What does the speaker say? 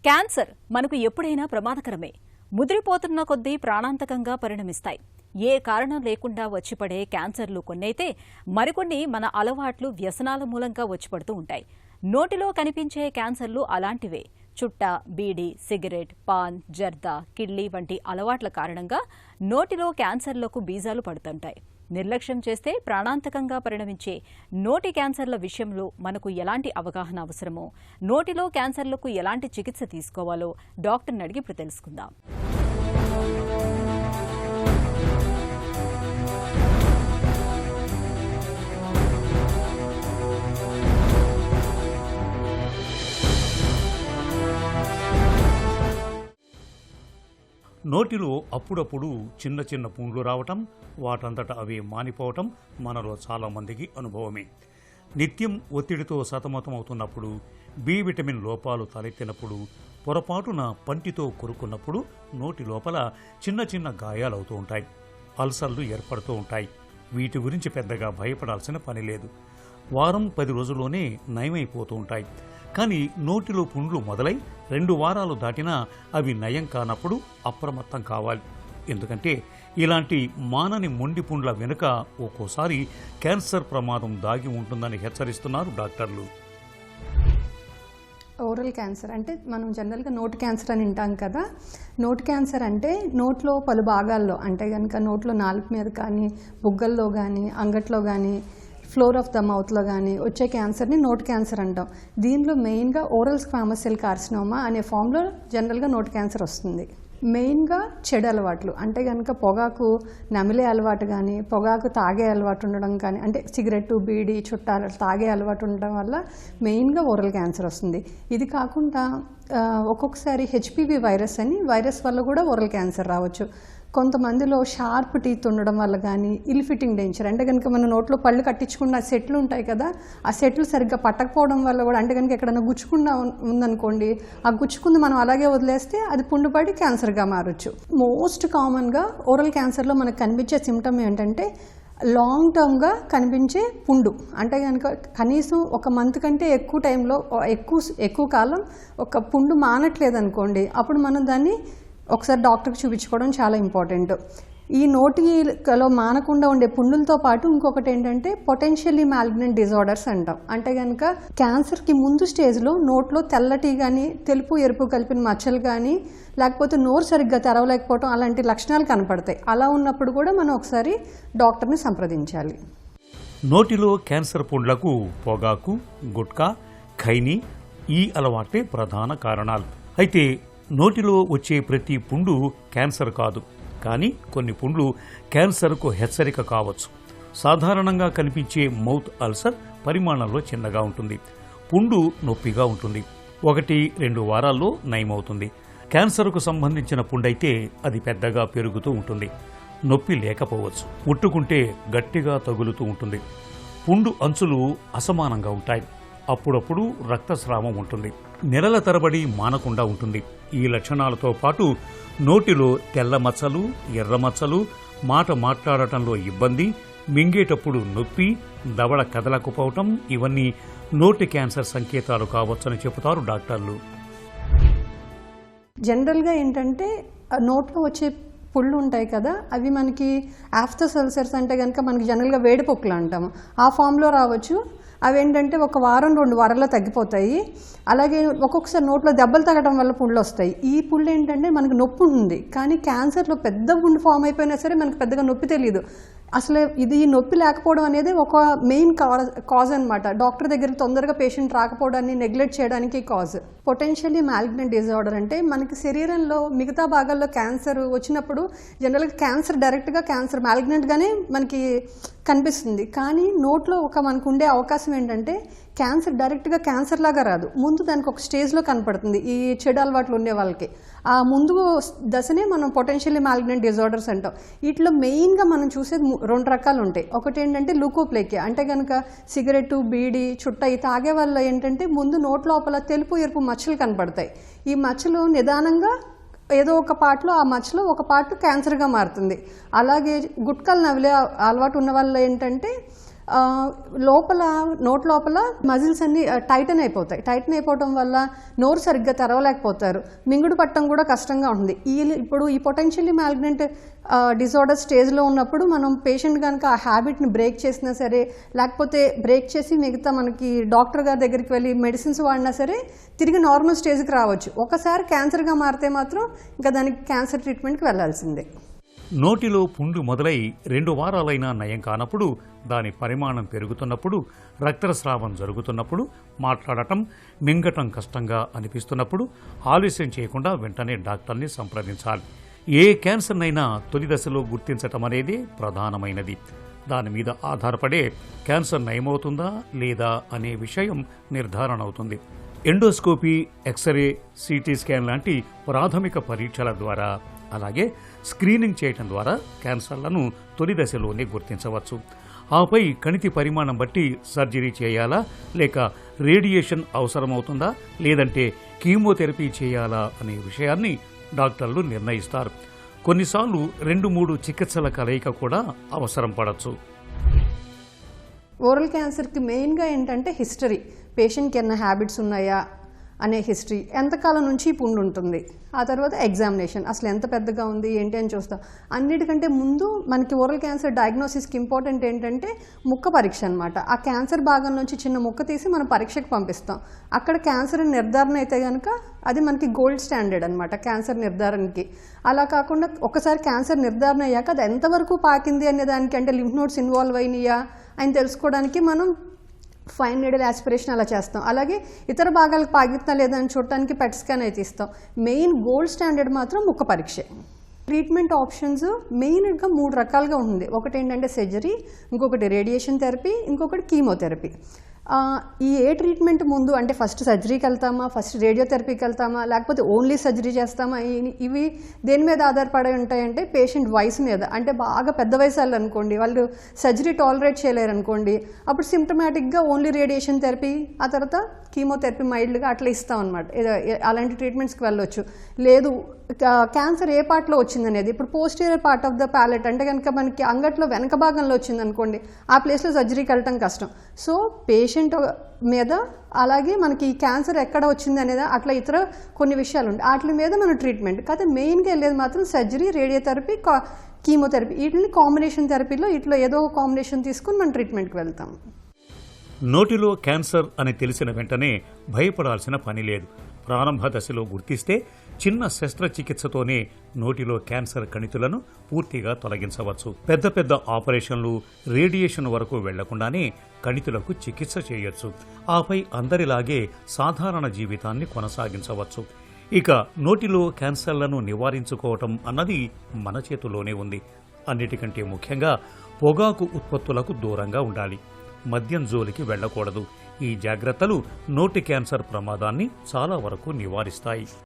Cancer మనకు ఎప్పుడైనా ప్రమాదకరమే. ముదిరిపోతున్న కొద్దీ ప్రాణాంతకంగా పరిణమిస్తాయి. ఏ కారణం లేకుండా వచ్చిపడే క్యాన్సర్లు కొన్నైతే మరికొన్ని మన అలవాట్లు, వ్యసనాల మూలంగా వచ్చిపడుతూ ఉంటాయి. నోటిలో కనిపించే క్యాన్సర్లు అలాంటివే. చుట్ట, బీడి, సిగరెట్, పాన్, జర్దా, కిడ్లీ వంటి అలవాట్ల కారణంగా నోటిలో క్యాన్సర్లకు బీజాలు పడుతుంటాయి. నిర్లక్ష్యం చేస్తే ప్రాణాంతకంగా పరిణమించే నోటి క్యాన్సర్ల విషయంలో మనకు ఎలాంటి అవగాహన అవసరమో, నోటిలో క్యాన్సర్లకు ఎలాంటి చికిత్స తీసుకోవాలో డాక్టర్ని అడిగి ఇప్పుడు తెలుసుకుందాం. నోటిలో అప్పుడప్పుడు చిన్న చిన్న పుండ్లు రావటం, వాటంతట అవే మానిపోవటం మనలో చాలామందికి అనుభవమే. నిత్యం ఒత్తిడితో సతమతమవుతున్నప్పుడు, బి విటమిన్ లోపాలు తలెత్తినప్పుడు, పొరపాటున పంటితో కొరుకున్నప్పుడు నోటి లోపల చిన్న చిన్న గాయాలవుతూ ఉంటాయి. అల్సర్లు ఏర్పడుతూ ఉంటాయి. వీటి గురించి పెద్దగా భయపడాల్సిన పని లేదు. వారం 10 రోజుల్లోనే నయమైపోతూ ఉంటాయి. కానీ నోటిలో పుండ్లు మొదలై 2 వారాలు దాటినా అవి నయం కానప్పుడు అప్రమత్తం కావాలి. ఎందుకంటే ఇలాంటి మానని మొండి పుండ్ల వెనుక ఒక్కోసారి క్యాన్సర్ ప్రమాదం దాగి ఉంటుందని హెచ్చరిస్తున్నారు డాక్టర్లు. ఓరల్ క్యాన్సర్ అంటే మనం జనరల్గా నోటి క్యాన్సర్ అని వింటాం కదా. నోటి క్యాన్సర్ అంటే నోట్లో పలు భాగాల్లో, అంటే కనుక నోట్లో నాలుక మీద కానీ, బుగ్గల్లో కానీ, అంగట్లో కానీ, ఫ్లోర్ ఆఫ్ ద మౌత్లో కానీ వచ్చే క్యాన్సర్ని నోటి క్యాన్సర్ అంటాం. దీనిలో మెయిన్గా ఓరల్ స్క్వామస్ సెల్ కార్సినోమా అనే ఫామ్లో జనరల్గా నోటి క్యాన్సర్ వస్తుంది. మెయిన్గా చెడు అలవాట్లు, అంటే కనుక పొగాకు నమిలే అలవాటు కానీ, పొగాకు తాగే అలవాటు ఉండడం కానీ, అంటే సిగరెట్టు, బీడి, చుట్టాలు తాగే అలవాటు ఉండడం వల్ల మెయిన్గా ఓరల్ క్యాన్సర్ వస్తుంది. ఇది కాకుండా ఒక్కొక్కసారి హెచ్పివి వైరస్ అని వైరస్ వల్ల కూడా ఓరల్ క్యాన్సర్ రావచ్చు. కొంతమందిలో షార్ప్ టీత్ ఉండడం వల్ల కానీ, ఇల్ ఫిట్టింగ్ డెంచర్, అంటే కనుక మన నోట్లో పళ్ళు కట్టించుకున్న సెట్లు ఉంటాయి కదా, ఆ సెట్లు సరిగ్గా పట్టకపోవడం వల్ల కూడా, అంటే కనుక ఎక్కడైనా గుచ్చుకుండా ఉందనుకోండి, ఆ గుచ్చుకుంది మనం అలాగే వదిలేస్తే అది పుండుపడి క్యాన్సర్గా మారచ్చు. మోస్ట్ కామన్గా ఓరల్ క్యాన్సర్లో మనకు కనిపించే సిమ్టమ్ ఏంటంటే లాంగ్ టర్మ్గా కనిపించే పుండు. అంటే కనుక కనీసం 1 మంత్ కంటే ఎక్కువ టైంలో ఎక్కువ కాలం ఒక పుండు మానట్లేదు అనుకోండి, అప్పుడు మనం దాన్ని ఒకసారి డాక్టర్కి చూపించుకోవడం చాలా ఇంపార్టెంట్. ఈ నోటిలో మానకుండా ఉండే పుండులతో పాటు ఇంకొకటి ఏంటంటే పొటెన్షియల్లీ మాలిగ్నెంట్ డిజార్డర్స్ అంటాం. అంటే కనుక క్యాన్సర్కి ముందు స్టేజ్లో నోట్లో తెల్లటి కానీ, తెలుపు ఎరుపు కలిపిన మచ్చలు కానీ, లేకపోతే నోరు సరిగ్గా తెరవలేకపోవడం అలాంటి లక్షణాలు కనపడతాయి. అలా ఉన్నప్పుడు కూడా మనం ఒకసారి డాక్టర్ని సంప్రదించాలి. నోటిలో క్యాన్సర్ పుండ్లకు పొగాకు, గుట్కా, ఖైనీ ఈ అలవాట్లే ప్రధాన కారణాలు. అయితే నోటిలో వచ్చే ప్రతి పుండు క్యాన్సర్ కాదు. కానీ కొన్ని పుండ్లు క్యాన్సర్కు హెచ్చరిక కావచ్చు. సాధారణంగా కనిపించే మౌత్ అల్సర్ పరిమాణంలో చిన్నగా ఉంటుంది. పుండు నొప్పిగా ఉంటుంది. 1-2 వారాల్లో నయమవుతుంది. క్యాన్సర్కు సంబంధించిన పుండైతే అది పెద్దగా పెరుగుతూ ఉంటుంది. నొప్పి లేకపోవచ్చు. ముట్టుకుంటే గట్టిగా తగులుతూ ఉంటుంది. పుండు అంచులు అసమానంగా ఉంటాయి. అప్పుడప్పుడు రక్తస్రావం ఉంటుంది. నెలల తరబడి మానకుండా ఉంటుంది. ఈ లక్షణాలతో పాటు నోటిలో తెల్ల మచ్చలు, ఎర్ర మచ్చలు, మాట మాట్లాడటంలో ఇబ్బంది, మింగేటప్పుడు నొప్పి, దవడ కదలకపోవటం ఇవన్నీ నోటి క్యాన్సర్ సంకేతాలు కావచ్చని చెబుతారు డాక్టర్లు. జనరల్గా ఏంటంటే నోట్లో వచ్చే పుళ్ళు ఉంటాయి కదా, అవి మనకి ఆఫ్టర్ అల్సర్స్, అంటే కనుక మనకి జనరల్గా వేడిపొక్కులు అంటాము, ఆ ఫామ్లో రావచ్చు. అవి ఏంటంటే 1 వారం 2 వారాల్లో తగ్గిపోతాయి. అలాగే ఒక్కొక్కసారి నోట్లో దెబ్బలు తగ్గడం వల్ల పుళ్ళు వస్తాయి. ఈ పుళ్ళు ఏంటంటే మనకు నొప్పి ఉంది, కానీ క్యాన్సర్లో పెద్ద పుండు ఫామ్ అయిపోయినా సరే మనకు పెద్దగా నొప్పి తెలియదు. అసలు ఇది నొప్పి లేకపోవడం అనేది ఒక మెయిన్ కాజ్ అనమాట. డాక్టర్ దగ్గరికి తొందరగా పేషెంట్ రాకపోవడాన్ని నెగ్లెక్ట్ చేయడానికి కాజ్. పొటెన్షియల్లీ మాలిగ్నెంట్ డిజార్డర్ అంటే మనకి శరీరంలో మిగతా భాగాల్లో క్యాన్సర్ వచ్చినప్పుడు జనరల్గా క్యాన్సర్ డైరెక్ట్గా క్యాన్సర్ మాలిగ్నెంట్గానే మనకి కనిపిస్తుంది. కానీ నోట్లో మనకు ఉండే అవకాశం ఏంటంటే క్యాన్సర్ డైరెక్ట్గా క్యాన్సర్ లాగా రాదు. ముందు దానికి ఒక స్టేజ్లో కనపడుతుంది. ఈ చెడు అలవాట్లు ఉండే వాళ్ళకి ఆ ముందు దశనే మనం పొటెన్షియల్లీ మాలిగ్నెంట్ డిజార్డర్స్ అంటాం. వీటిలో మెయిన్గా మనం చూసేది 2 రకాలు ఉంటాయి. ఒకటి ఏంటంటే లూకోప్లేకియా, అంటే కనుక సిగరెట్టు, బీడి, చుట్ట ఈ తాగే వల్ల ఏంటంటే ముందు నోట్ లోపల తెలుపు ఎరుపు మచ్చలు కనపడతాయి. ఈ మచ్చలు నిదానంగా ఏదో ఒక పార్ట్లో, ఆ మచ్చలో ఒక పార్ట్ క్యాన్సర్గా మారుతుంది. అలాగే గుట్కాలు నవిలే అలవాటు ఉన్న వల్ల ఏంటంటే లోపల నోట్ లోపల మజిల్స్ అన్ని టైటన్ అయిపోతాయి. టైటన్ అయిపోవడం వల్ల నోరు సరిగ్గా తెరవలేకపోతారు. మింగుడు పట్టడం కూడా కష్టంగా ఉంటుంది. ఇప్పుడు ఈ పొటెన్షియల్లీ మ్యాలిగ్నెంట్ డిజార్డర్ స్టేజ్లో ఉన్నప్పుడు మనం పేషెంట్ కనుక ఆ హ్యాబిట్ని బ్రేక్ చేసినా సరే, లేకపోతే బ్రేక్ చేసి మిగతా మనకి డాక్టర్ గారి దగ్గరికి వెళ్ళి మెడిసిన్స్ వాడినా సరే తిరిగి నార్మల్ స్టేజ్కి రావచ్చు. ఒకసారి క్యాన్సర్గా మారితే మాత్రం ఇంకా దానికి క్యాన్సర్ ట్రీట్మెంట్కి వెళ్లాల్సిందే. నోటిలో పుండు మొదలై 2 వారాలైనా నయం కానప్పుడు, దాని పరిమాణం పెరుగుతున్నప్పుడు, రక్తస్రావం జరుగుతున్నప్పుడు, మాట్లాడటం మింగటం కష్టంగా అనిపిస్తున్నప్పుడు ఆలస్యం చేయకుండా వెంటనే డాక్టర్ని సంప్రదించాలి. ఏ క్యాన్సర్నైనా తొలి దశలో గుర్తించటం అనేది ప్రధానమైనది. దాని మీద ఆధారపడే క్యాన్సర్ నయమవుతుందా లేదా అనే విషయం నిర్ధారణ అవుతుంది. ఎండోస్కోపీ, ఎక్స్రే, సిటీ స్కాన్ లాంటి ప్రాథమిక పరీక్షల ద్వారా, అలాగే స్క్రీనింగ్ చేయటం ద్వారా క్యాన్సర్లను తొలి దశలోనే గుర్తించవచ్చు. ఆపై కణితి పరిమాణం బట్టి సర్జరీ చేయాలా, లేక రేడియేషన్ అవసరమవుతుందా, లేదంటే కీమోథెరపీ చేయాలా అనే విషయాన్ని డాక్టర్లు నిర్ణయిస్తారు. కొన్నిసార్లు 2-3 చికిత్సల కలయిక కూడా అవసరం పడవచ్చు. ఓరల్ క్యాన్సర్కి మెయిన్గా ఏంటంటే హిస్టరీ, పేషెంట్కి ఏమైనా హ్యాబిట్స్ ఉన్నాయా అనే హిస్టరీ, ఎంతకాలం నుంచి ఈ పుండు ఉంటుంది, ఆ తర్వాత ఎగ్జామినేషన్, అసలు ఎంత పెద్దగా ఉంది ఏంటి అని చూస్తాం. అన్నిటికంటే ముందు మనకి ఓరల్ క్యాన్సర్ డయాగ్నోసిస్కి ఇంపార్టెంట్ ఏంటంటే ముక్క పరీక్ష అనమాట. ఆ క్యాన్సర్ భాగం నుంచి చిన్న ముక్క తీసి మనం పరీక్షకు పంపిస్తాం. అక్కడ క్యాన్సర్ నిర్ధారణ అయితే కనుక అది మనకి గోల్డ్ స్టాండర్డ్ అనమాట క్యాన్సర్ నిర్ధారణకి. అలా కాకుండా ఒకసారి క్యాన్సర్ నిర్ధారణ అయ్యాక అది ఎంతవరకు పాకింది అనే దానికి, అంటే లింఫ్ నోడ్స్ ఇన్వాల్వ్ అయినాయా అని తెలుసుకోవడానికి మనం ఫైన్ నీడల్ యాస్పిరేషన్ అలా చేస్తాం. అలాగే ఇతర భాగాలకు పాకిద్దా లేదా అని చూడటానికి పెట్ స్కాన్ అయితే ఇస్తాం. మెయిన్ గోల్డ్ స్టాండర్డ్ మాత్రం ముక్క పరీక్ష. ట్రీట్మెంట్ ఆప్షన్స్ మెయిన్గా 3 రకాలుగా ఉంది. ఒకటి ఏంటంటే సర్జరీ, ఇంకొకటి రేడియేషన్ థెరపీ, ఇంకొకటి కీమోథెరపీ. ఈ ఏ ట్రీట్మెంట్ ముందు అంటే ఫస్ట్ సర్జరీకి వెళ్తామా, ఫస్ట్ రేడియోథెరపీకి వెళ్తామా, లేకపోతే ఓన్లీ సర్జరీ చేస్తామా, ఇవి దేని మీద ఆధారపడి ఉంటాయంటే పేషెంట్ వయసు మీద. అంటే బాగా పెద్ద వయసు వాళ్ళు అనుకోండి, వాళ్ళు సర్జరీ టాలరేట్ చేయలేరు అనుకోండి, అప్పుడు సిమ్టమాటిక్గా ఓన్లీ రేడియేషన్ థెరపీ, ఆ తర్వాత కీమోథెరపీ మైల్డ్గా అట్లా ఇస్తాం అనమాట. అలాంటి ట్రీట్మెంట్స్కి వెళ్ళొచ్చు. లేదు క్యాన్సర్ ఏ పార్ట్లో వచ్చిందనేది, ఇప్పుడు posterior part of the palate అంటే కనుక మనకి అంగట్లో వెనక భాగంలో వచ్చిందనుకోండి, ఆ ప్లేస్లో సర్జరీకి వెళ్ళటం కష్టం. సో పేషెంట్ మీద, అలాగే మనకి ఈ క్యాన్సర్ ఎక్కడ వచ్చింది అనేది అట్లా ఇతర కొన్ని విషయాలు ఉంటాయి, వాటి మీద మన ట్రీట్మెంట్. కాకపోతే మెయిన్గా వెళ్ళేది మాత్రం సర్జరీ, రేడియోథెరపీ, కీమోథెరపీ. వీటిని కాంబినేషన్ థెరపీలో ఇట్లా ఏదో ఒక కాంబినేషన్ తీసుకుని మనం ట్రీట్మెంట్కి వెళ్తాం. నోటిలో క్యాన్సర్ అని తెలిసిన వెంటనే భయపడాల్సిన పని లేదు. ప్రారంభ దశలో గుర్తిస్తే చిన్న శస్త్రచికిత్సతోనే నోటిలో క్యాన్సర్ కణితులను పూర్తిగా తొలగించవచ్చు. పెద్ద పెద్ద ఆపరేషన్లు, రేడియేషన్ వరకు వెళ్లకుండానే కణితులకు చికిత్స చేయొచ్చు. ఆపై అందరిలాగే సాధారణ జీవితాన్ని కొనసాగించవచ్చు. ఇక నోటిలో క్యాన్సర్లను నివారించుకోవటం అన్నది మన చేతుల్లోనే ఉంది. అన్నిటికంటే ముఖ్యంగా పొగాకు ఉత్పత్తులకు దూరంగా ఉండాలి. మద్యం జోలికి వెళ్లకూడదు. ఈ జాగ్రత్తలు నోటి క్యాన్సర్ ప్రమాదాన్ని చాలా వరకు నివారిస్తాయి.